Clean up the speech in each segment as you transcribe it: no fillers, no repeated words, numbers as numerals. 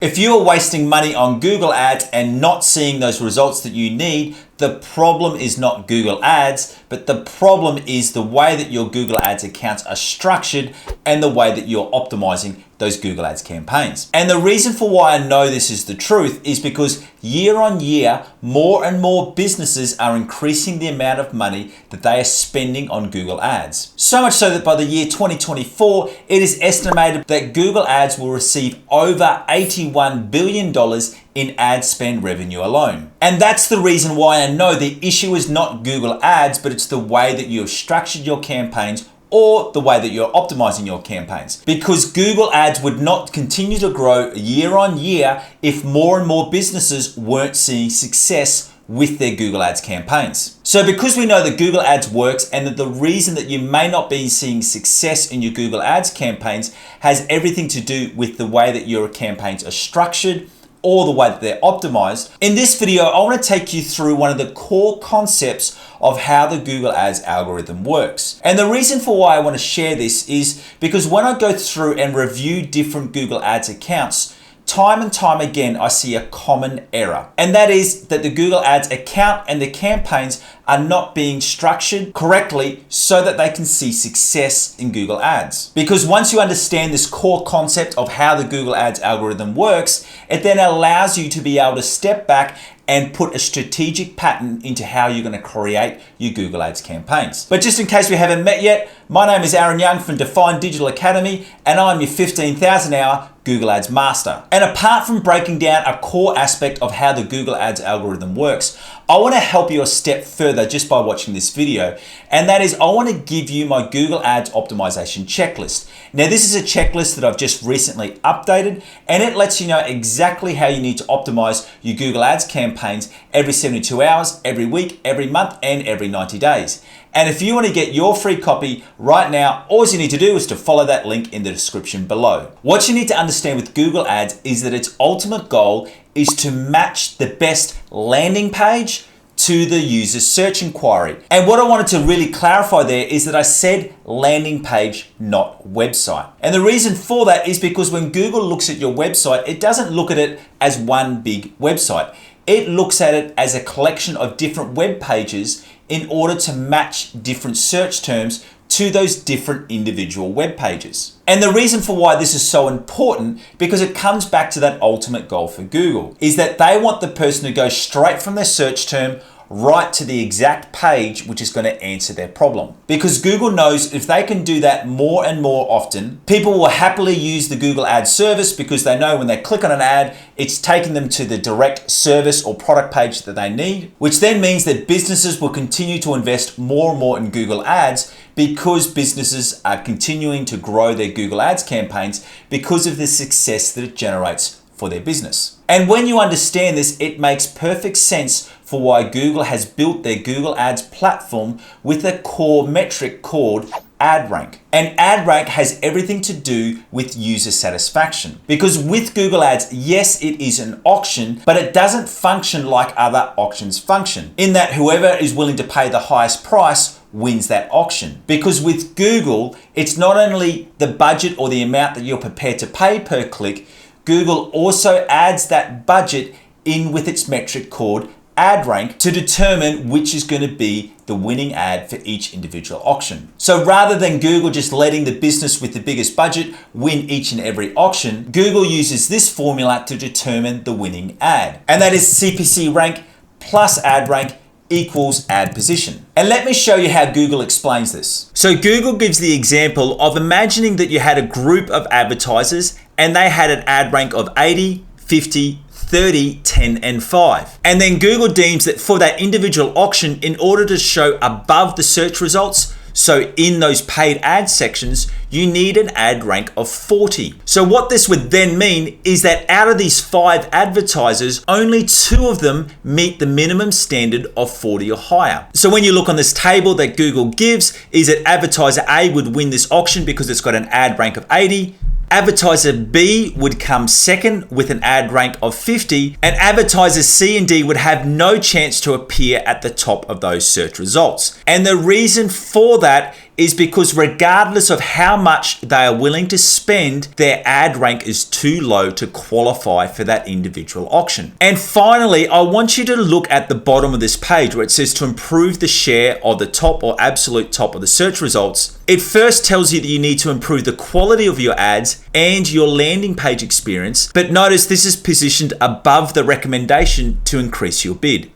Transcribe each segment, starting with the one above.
If you are wasting money on Google Ads and not seeing those results that you need, the problem is not Google Ads, but the problem is the way that your Google Ads accounts are structured and the way that you're optimizing those Google Ads campaigns. And the reason for why I know this is the truth is because year on year, more and more businesses are increasing the amount of money that they are spending on Google Ads. So much so that by the year 2024, it is estimated that Google Ads will receive over $81 billion in ad spend revenue alone. And that's the reason why I know the issue is not Google Ads, but it's the way that you have structured your campaigns or the way that you're optimizing your campaigns. Because Google Ads would not continue to grow year on year if more and more businesses weren't seeing success with their Google Ads campaigns. So because we know that Google Ads works and that the reason that you may not be seeing success in your Google Ads campaigns has everything to do with the way that your campaigns are structured or the way that they're optimized. In this video, I want to take you through one of the core concepts of how the Google Ads algorithm works. And the reason for why I want to share this is because when I go through and review different Google Ads accounts, time and time again, I see a common error. And that is that the Google Ads account and the campaigns are not being structured correctly so that they can see success in Google Ads. Because once you understand this core concept of how the Google Ads algorithm works, it then allows you to be able to step back and put a strategic pattern into how you're going to create your Google Ads campaigns. But just in case we haven't met yet, my name is Aaron Young from Define Digital Academy, and I'm your 15,000 hour Google Ads master. And apart from breaking down a core aspect of how the Google Ads algorithm works, I want to help you a step further just by watching this video. And that is, I want to give you my Google Ads optimization checklist. Now, this is a checklist that I've just recently updated, and it lets you know exactly how you need to optimize your Google Ads campaigns every 72 hours, every week, every month, and every 90 days. And if you want to get your free copy right now, all you need to do is to follow that link in the description below. What you need to understand with Google Ads is that its ultimate goal is to match the best landing page to the user's search inquiry. And what I wanted to really clarify there is that I said landing page, not website. And the reason for that is because when Google looks at your website, it doesn't look at it as one big website. It looks at it as a collection of different web pages in order to match different search terms to those different individual web pages. And the reason for why this is so important, because it comes back to that ultimate goal for Google, is that they want the person to go straight from their search term right to the exact page which is going to answer their problem. Because Google knows if they can do that more and more often, people will happily use the Google Ads service because they know when they click on an ad, it's taking them to the direct service or product page that they need, which then means that businesses will continue to invest more and more in Google Ads because businesses are continuing to grow their Google Ads campaigns because of the success that it generates for their business. And when you understand this, it makes perfect sense for why Google has built their Google Ads platform with a core metric called ad rank. And ad rank has everything to do with user satisfaction. Because with Google Ads, yes, it is an auction, but it doesn't function like other auctions function, in that whoever is willing to pay the highest price wins that auction. Because with Google, it's not only the budget or the amount that you're prepared to pay per click, Google also adds that budget in with its metric called ad rank to determine which is going to be the winning ad for each individual auction. So rather than Google just letting the business with the biggest budget win each and every auction, Google uses this formula to determine the winning ad. And that is CPC rank plus ad rank equals ad position. And let me show you how Google explains this. So Google gives the example of imagining that you had a group of advertisers and they had an ad rank of 80, 50, 30, 10, and 5. And then Google deems that for that individual auction, in order to show above the search results, so in those paid ad sections, you need an ad rank of 40. So what this would then mean is that out of these 5 advertisers, only 2 of them meet the minimum standard of 40 or higher. So when you look on this table that Google gives, is that advertiser A would win this auction because it's got an ad rank of 80. Advertiser B would come second with an ad rank of 50, and advertisers C and D would have no chance to appear at the top of those search results. And the reason for that is because regardless of how much they are willing to spend, their ad rank is too low to qualify for that individual auction. And finally, I want you to look at the bottom of this page where it says to improve the share of the top or absolute top of the search results. It first tells you that you need to improve the quality of your ads and your landing page experience, but notice this is positioned above the recommendation to increase your bid.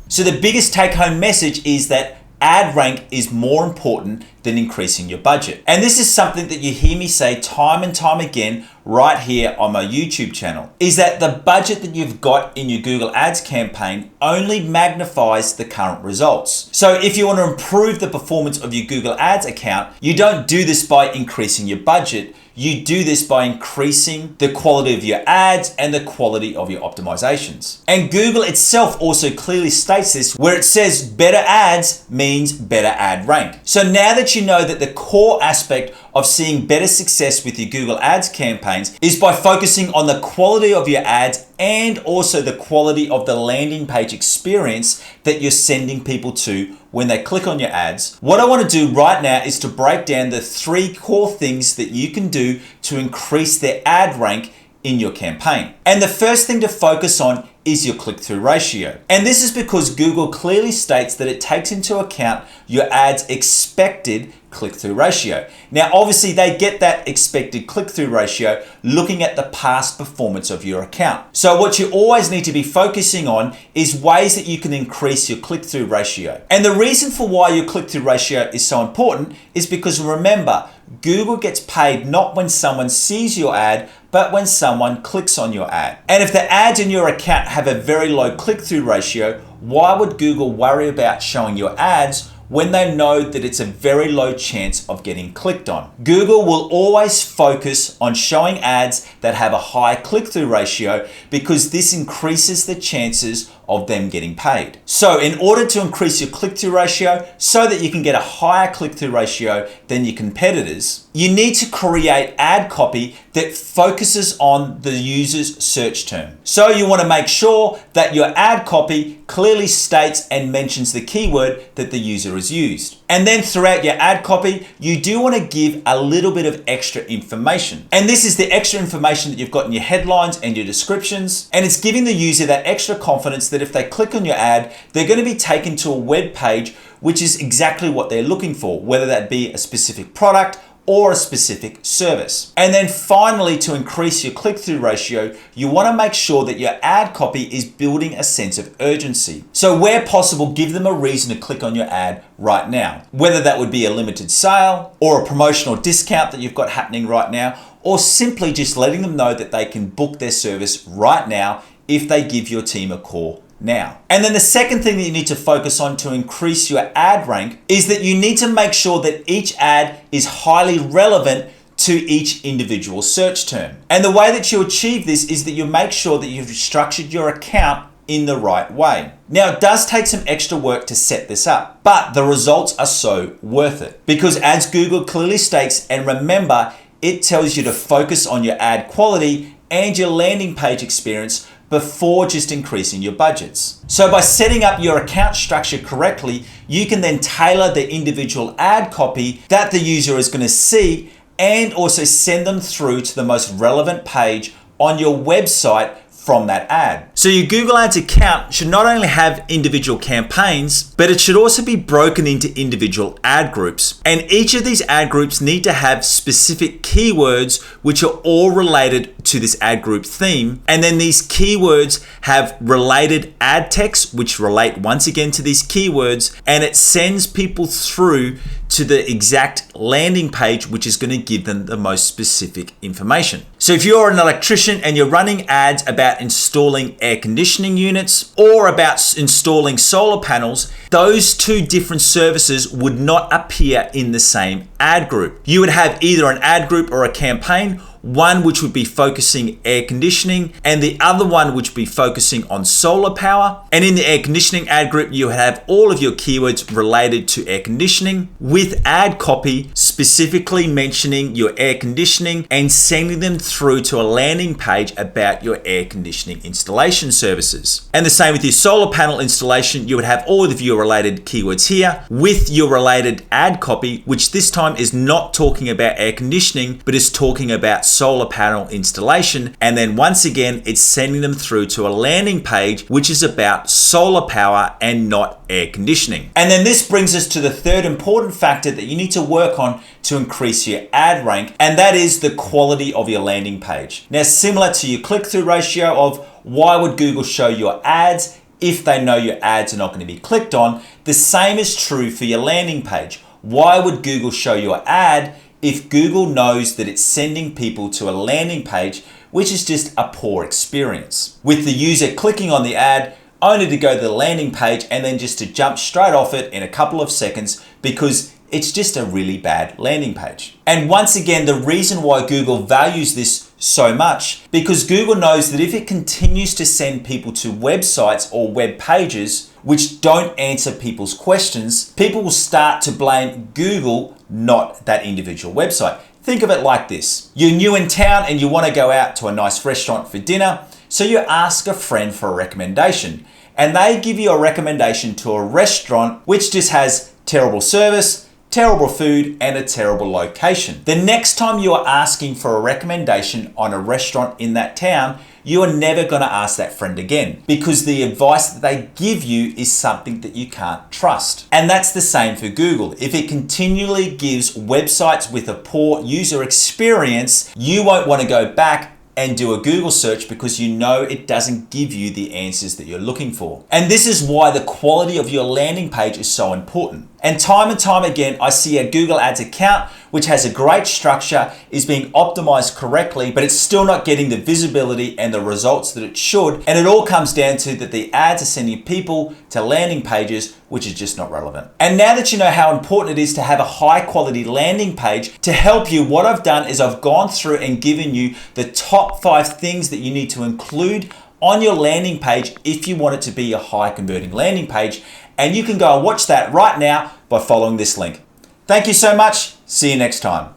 So the biggest take-home message is that ad rank is more important than increasing your budget. And this is something that you hear me say time and time again right here on my YouTube channel, is that the budget that you've got in your Google Ads campaign only magnifies the current results. So if you want to improve the performance of your Google Ads account, you don't do this by increasing your budget. You do this by increasing the quality of your ads and the quality of your optimizations. And Google itself also clearly states this, where it says better ads means better ad rank. So now that you know that the core aspect of seeing better success with your Google Ads campaigns is by focusing on the quality of your ads and also the quality of the landing page experience that you're sending people to when they click on your ads, what I want to do right now is to break down the 3 core things that you can do to increase their ad rank in your campaign. And the first thing to focus on is your click-through ratio. And this is because Google clearly states that it takes into account your ad's expected click-through ratio. Now, obviously they get that expected click-through ratio looking at the past performance of your account. So what you always need to be focusing on is ways that you can increase your click-through ratio. And the reason for why your click-through ratio is so important is because remember, Google gets paid not when someone sees your ad, but when someone clicks on your ad. And if the ads in your account have a very low click-through ratio, why would Google worry about showing your ads when they know that it's a very low chance of getting clicked on? Google will always focus on showing ads that have a high click-through ratio because this increases the chances of them getting paid. So in order to increase your click-through ratio so that you can get a higher click-through ratio than your competitors, you need to create ad copy that focuses on the user's search term. So you want to make sure that your ad copy clearly states and mentions the keyword that the user has used. And then throughout your ad copy, you do want to give a little bit of extra information. And this is the extra information that you've got in your headlines and your descriptions. And it's giving the user that extra confidence that if they click on your ad, they're going to be taken to a web page, which is exactly what they're looking for, whether that be a specific product or a specific service. And then finally, to increase your click-through ratio, you want to make sure that your ad copy is building a sense of urgency. So where possible, give them a reason to click on your ad right now, whether that would be a limited sale or a promotional discount that you've got happening right now, or simply just letting them know that they can book their service right now if they give your team a call now. And then the second thing that you need to focus on to increase your ad rank is that you need to make sure that each ad is highly relevant to each individual search term. And the way that you achieve this is that you make sure that you've structured your account in the right way. Now, it does take some extra work to set this up, but the results are so worth it because as Google clearly states, and remember, it tells you to focus on your ad quality and your landing page experience before just increasing your budgets. So by setting up your account structure correctly, you can then tailor the individual ad copy that the user is going to see and also send them through to the most relevant page on your website from that ad. So your Google Ads account should not only have individual campaigns, but it should also be broken into individual ad groups. And each of these ad groups need to have specific keywords which are all related to this ad group theme. And then these keywords have related ad text which relate once again to these keywords, and it sends people through to the exact landing page which is going to give them the most specific information. So if you're an electrician and you're running ads about installing air conditioning units or about installing solar panels, those two different services would not appear in the same ad group. You would have either an ad group or a campaign, one which would be focusing air conditioning and the other one which would be focusing on solar power. And in the air conditioning ad group, you have all of your keywords related to air conditioning with ad copy specifically mentioning your air conditioning and sending them through to a landing page about your air conditioning installation services. And the same with your solar panel installation, you would have all of your related keywords here with your related ad copy, which this time is not talking about air conditioning, but is talking about solar panel installation. And then once again, it's sending them through to a landing page, which is about solar power and not air conditioning. And then this brings us to the third important factor that you need to work on to increase your ad rank, and that is the quality of your landing page. Now, similar to your click-through ratio of why would Google show your ads if they know your ads are not going to be clicked on, the same is true for your landing page. Why would Google show your ad if Google knows that it's sending people to a landing page, which is just a poor experience, with the user clicking on the ad only to go to the landing page and then just to jump straight off it in a couple of seconds because it's just a really bad landing page. And once again, the reason why Google values this so much, because Google knows that if it continues to send people to websites or web pages which don't answer people's questions, people will start to blame Google, not that individual website. Think of it like this. You're new in town and you want to go out to a nice restaurant for dinner, so you ask a friend for a recommendation. And they give you a recommendation to a restaurant which just has terrible service, terrible food, and a terrible location. The next time you are asking for a recommendation on a restaurant in that town, you are never going to ask that friend again because the advice that they give you is something that you can't trust. And that's the same for Google. If it continually gives websites with a poor user experience, you won't want to go back and do a Google search because you know it doesn't give you the answers that you're looking for. And this is why the quality of your landing page is so important. And time again, I see a Google Ads account which has a great structure, is being optimized correctly, but it's still not getting the visibility and the results that it should. And it all comes down to that the ads are sending people to landing pages, which is just not relevant. And now that you know how important it is to have a high quality landing page, to help you, what I've done is I've gone through and given you the top 5 things that you need to include on your landing page if you want it to be a high converting landing page. And you can go and watch that right now by following this link. Thank you so much. See you next time.